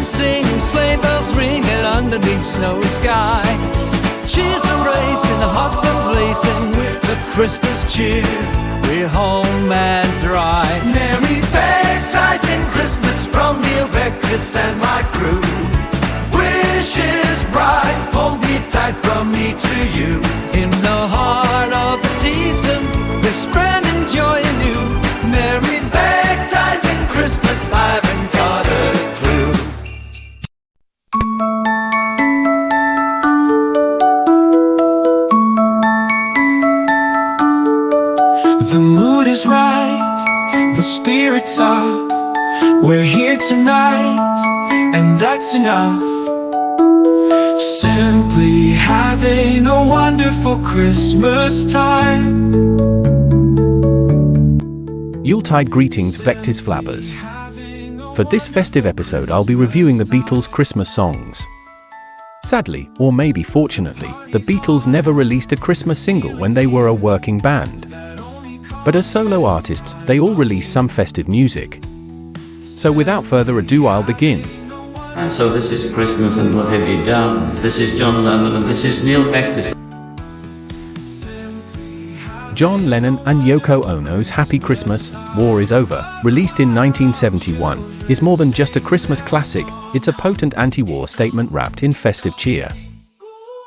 children sing, sleigh bells ringing underneath snowy sky. Cheers and rates in the hot sun blazing with the Christmas cheer. We're home and dry. Merry Vectis in Christmas from dear Vectis and my crew. Wishes bright, hold me tight from me to you. In the heart of the season, we're spreading joy anew. Merry Vectis in Christmas, I haven't got a clue. The mood is right, the spirits up. We're here tonight, and that's enough. Simply having a wonderful Christmas time. Yuletide greetings, Vectisfabbers. For this festive episode, I'll be reviewing the Beatles' Christmas songs. Sadly, or maybe fortunately, the Beatles never released a Christmas single when they were a working band. But as solo artists, they all released some festive music. So without further ado, I'll begin. And so this is Christmas, and what have you done? This is John Lennon, and this is Neil Vectis. John Lennon and Yoko Ono's Happy Christmas, War Is Over, released in 1971, is more than just a Christmas classic, it's a potent anti-war statement wrapped in festive cheer.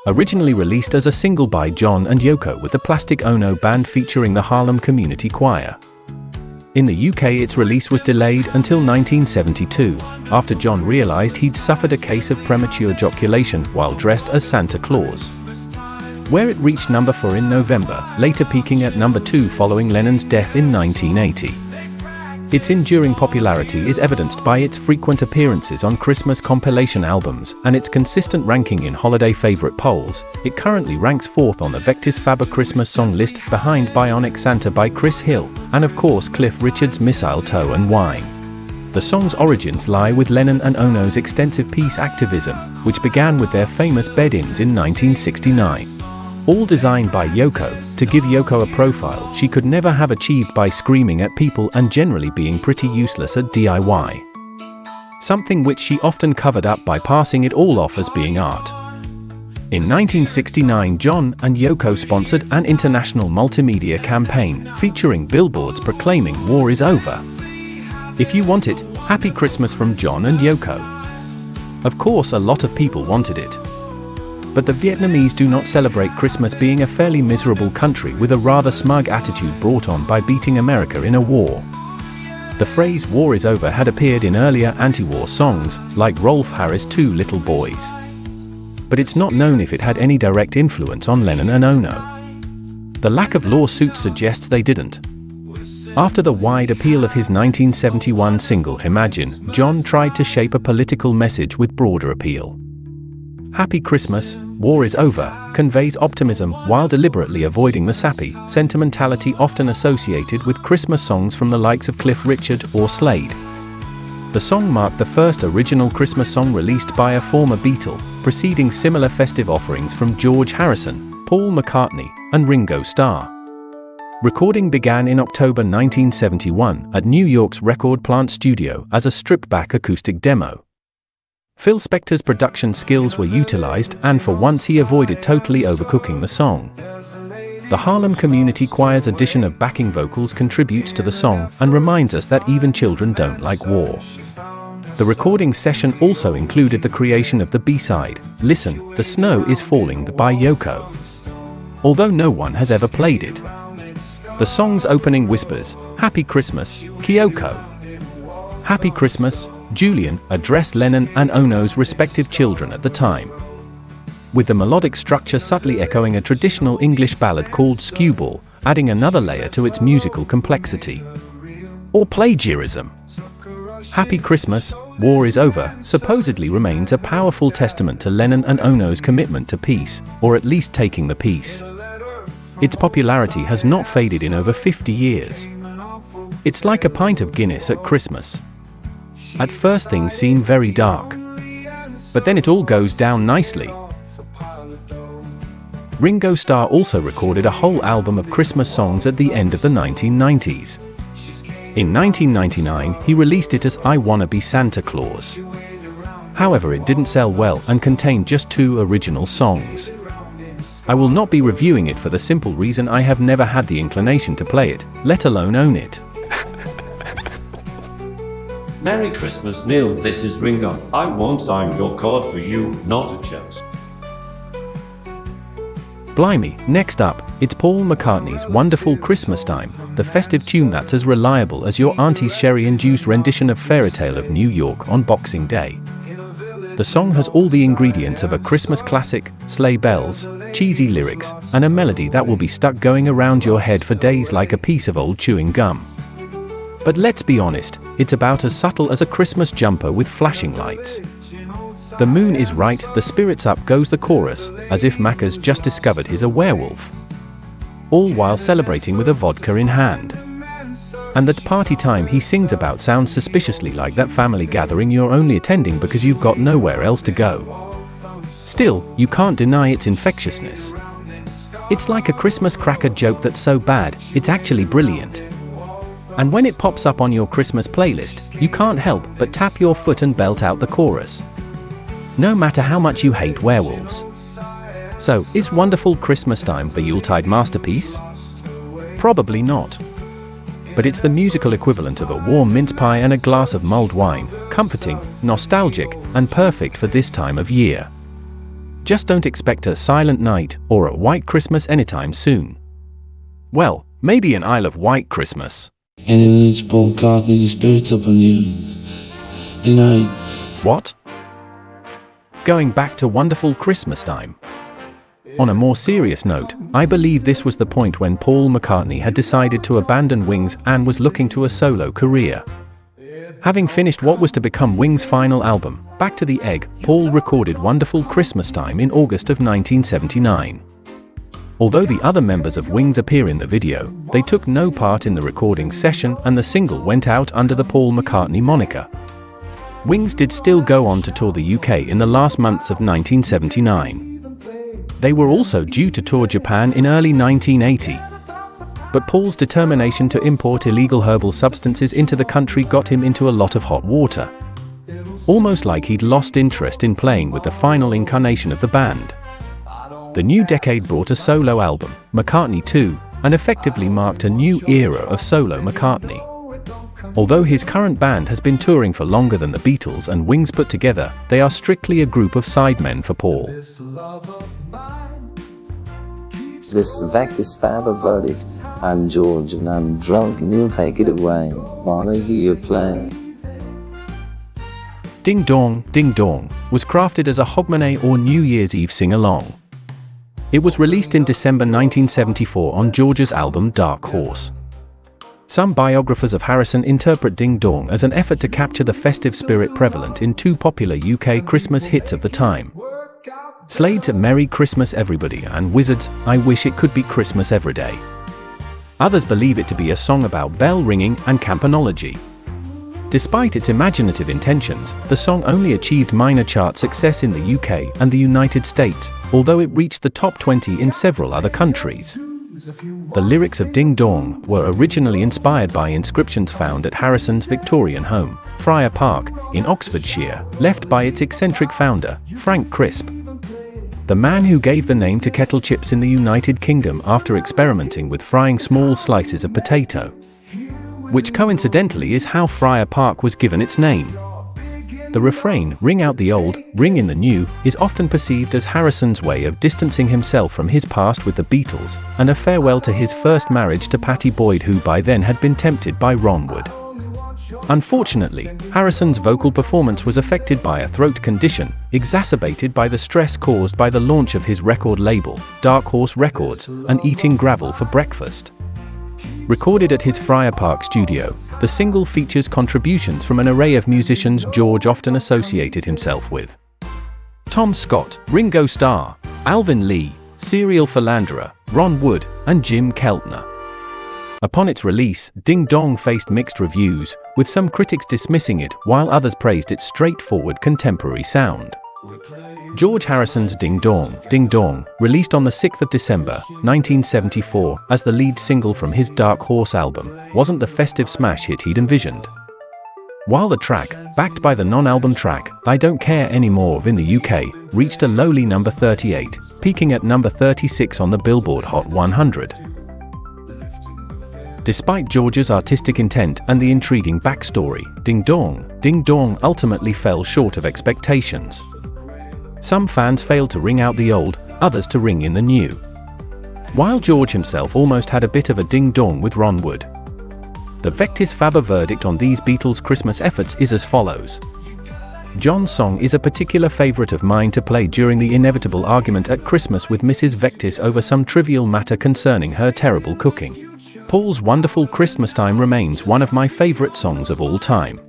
Originally released as a single by John and Yoko with the Plastic Ono Band featuring the Harlem Community Choir. In the UK, its release was delayed until 1972, after John realized he'd suffered a case of premature ejaculation while dressed as Santa Claus, where it reached number 4 in November, later peaking at number 2 following Lennon's death in 1980. Its enduring popularity is evidenced by its frequent appearances on Christmas compilation albums and its consistent ranking in holiday favorite polls. It currently ranks 4th on the Vectisfabber Christmas song list, behind Bionic Santa by Chris Hill, and of course Cliff Richard's Mistletoe and Wine. The song's origins lie with Lennon and Ono's extensive peace activism, which began with their famous bed-ins in 1969. All designed by Yoko, to give Yoko a profile she could never have achieved by screaming at people and generally being pretty useless at DIY. Something which she often covered up by passing it all off as being art. In 1969, John and Yoko sponsored an international multimedia campaign featuring billboards proclaiming war is over. If you want it, Happy Christmas from John and Yoko. Of course, a lot of people wanted it. But the Vietnamese do not celebrate Christmas, being a fairly miserable country with a rather smug attitude brought on by beating America in a war. The phrase war is over had appeared in earlier anti-war songs, like Rolf Harris' Two Little Boys. But it's not known if it had any direct influence on Lennon and Ono. The lack of lawsuits suggests they didn't. After the wide appeal of his 1971 single Imagine, John tried to shape a political message with broader appeal. Happy Christmas, War Is Over conveys optimism while deliberately avoiding the sappy sentimentality often associated with Christmas songs from the likes of Cliff Richard or Slade. The song marked the first original Christmas song released by a former Beatle, preceding similar festive offerings from George Harrison, Paul McCartney, and Ringo Starr. Recording began in October 1971 at New York's Record Plant Studio as a stripped-back acoustic demo. Phil Spector's production skills were utilized, and for once he avoided totally overcooking the song. The Harlem Community Choir's addition of backing vocals contributes to the song and reminds us that even children don't like war. The recording session also included the creation of the B-side, Listen, the Snow is Falling by Yoko, although no one has ever played it. The song's opening whispers, Happy Christmas, Kyoko. Happy Christmas, Julian, addressed Lennon and Ono's respective children at the time, with the melodic structure subtly echoing a traditional English ballad called Skewball, adding another layer to its musical complexity. Or plagiarism. Happy Christmas, War Is Over supposedly remains a powerful testament to Lennon and Ono's commitment to peace, or at least taking the peace. Its popularity has not faded in over 50 years. It's like a pint of Guinness at Christmas. At first things seem very dark, but then it all goes down nicely. Ringo Starr also recorded a whole album of Christmas songs at the end of the 1990s. In 1999, he released it as I Wanna Be Santa Claus. However, it didn't sell well and contained just 2 original songs. I will not be reviewing it for the simple reason I have never had the inclination to play it, let alone own it. Merry Christmas, Neil. This is Ringo. I won't sign your card for you, not a chance. Blimey, next up, it's Paul McCartney's Wonderful Christmastime, the festive tune that's as reliable as your auntie's sherry-induced rendition of Fairytale of New York on Boxing Day. The song has all the ingredients of a Christmas classic: sleigh bells, cheesy lyrics, and a melody that will be stuck going around your head for days like a piece of old chewing gum. But let's be honest, it's about as subtle as a Christmas jumper with flashing lights. The moon is right, the spirits up goes the chorus, as if Mac has just discovered he's a werewolf. All while celebrating with a vodka in hand. And that party time he sings about sounds suspiciously like that family gathering you're only attending because you've got nowhere else to go. Still, you can't deny its infectiousness. It's like a Christmas cracker joke that's so bad, it's actually brilliant. And when it pops up on your Christmas playlist, you can't help but tap your foot and belt out the chorus. No matter how much you hate werewolves. So, is Wonderful Christmastime a Yuletide masterpiece? Probably not. But it's the musical equivalent of a warm mince pie and a glass of mulled wine, comforting, nostalgic, and perfect for this time of year. Just don't expect a Silent Night or a White Christmas anytime soon. Well, maybe an Isle of Wight Christmas. And it is Paul McCartney's spirits upon you. You know. What? Going back to Wonderful Christmastime. On a more serious note, I believe this was the point when Paul McCartney had decided to abandon Wings and was looking to a solo career. Having finished what was to become Wings' final album, Back to the Egg, Paul recorded Wonderful Christmastime in August of 1979. Although the other members of Wings appear in the video, they took no part in the recording session and the single went out under the Paul McCartney moniker. Wings did still go on to tour the UK in the last months of 1979. They were also due to tour Japan in early 1980. But Paul's determination to import illegal herbal substances into the country got him into a lot of hot water. Almost like he'd lost interest in playing with the final incarnation of the band. The new decade brought a solo album, McCartney 2, and effectively marked a new era of solo McCartney. Although his current band has been touring for longer than the Beatles and Wings put together, they are strictly a group of sidemen for Paul. This is Vectisfabber verdict. I'm George and I'm drunk and you'll take it away. Wanna hear you play? Ding Dong was crafted as a Hogmanay or New Year's Eve sing-along. It was released in December 1974 on George's album Dark Horse. Some biographers of Harrison interpret Ding Dong as an effort to capture the festive spirit prevalent in 2 popular UK Christmas hits of the time. Slade's Merry Christmas Everybody and Wizard's I Wish It Could Be Christmas Every Day. Others believe it to be a song about bell ringing and campanology. Despite its imaginative intentions, the song only achieved minor chart success in the UK and the United States, although it reached the top 20 in several other countries. The lyrics of Ding Dong were originally inspired by inscriptions found at Harrison's Victorian home, Friar Park, in Oxfordshire, left by its eccentric founder, Frank Crisp. The man who gave the name to kettle chips in the United Kingdom after experimenting with frying small slices of potato. Which coincidentally is how Friar Park was given its name. The refrain, "Ring out the old, ring in the new," is often perceived as Harrison's way of distancing himself from his past with the Beatles, and a farewell to his first marriage to Pattie Boyd, who by then had been tempted by Ron Wood. Unfortunately, Harrison's vocal performance was affected by a throat condition, exacerbated by the stress caused by the launch of his record label, Dark Horse Records, and eating gravel for breakfast. Recorded at his Friar Park studio, the single features contributions from an array of musicians George often associated himself with. Tom Scott, Ringo Starr, Alvin Lee, Serial Philanderer, Ron Wood, and Jim Keltner. Upon its release, Ding Dong faced mixed reviews, with some critics dismissing it while others praised its straightforward contemporary sound. George Harrison's Ding Dong, released on the 6th of December, 1974, as the lead single from his Dark Horse album, wasn't the festive smash hit he'd envisioned. While the track, backed by the non-album track, I Don't Care Anymore in the UK, reached a lowly number 38, peaking at number 36 on the Billboard Hot 100. Despite George's artistic intent and the intriguing backstory, Ding Dong ultimately fell short of expectations. Some fans failed to ring out the old, others to ring in the new. While George himself almost had a bit of a ding-dong with Ron Wood. The Vectisfabber verdict on these Beatles Christmas efforts is as follows. John's song is a particular favourite of mine to play during the inevitable argument at Christmas with Mrs. Vectis over some trivial matter concerning her terrible cooking. Paul's wonderful Christmastime remains one of my favourite songs of all time.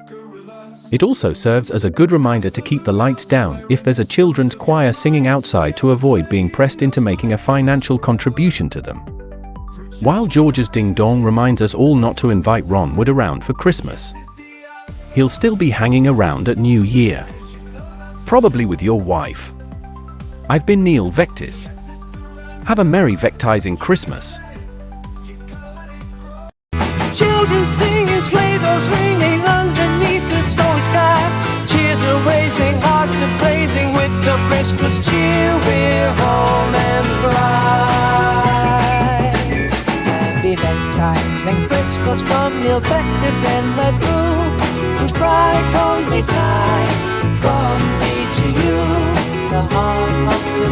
It also serves as a good reminder to keep the lights down if there's a children's choir singing outside to avoid being pressed into making a financial contribution to them. While George's Ding Dong reminds us all not to invite Ron Wood around for Christmas, he'll still be hanging around at New Year. Probably with your wife. I've been Neil Vectis. Have a merry Vectising Christmas. Children singing, sleigh bells ringing underneath the snowy sky. Cheers are raising, hearts are blazing with the Christmas cheer. We're home and dry. Happy Vectising Christmas from Neil Vectis and the crew, whose bright only time from me to you. The heart of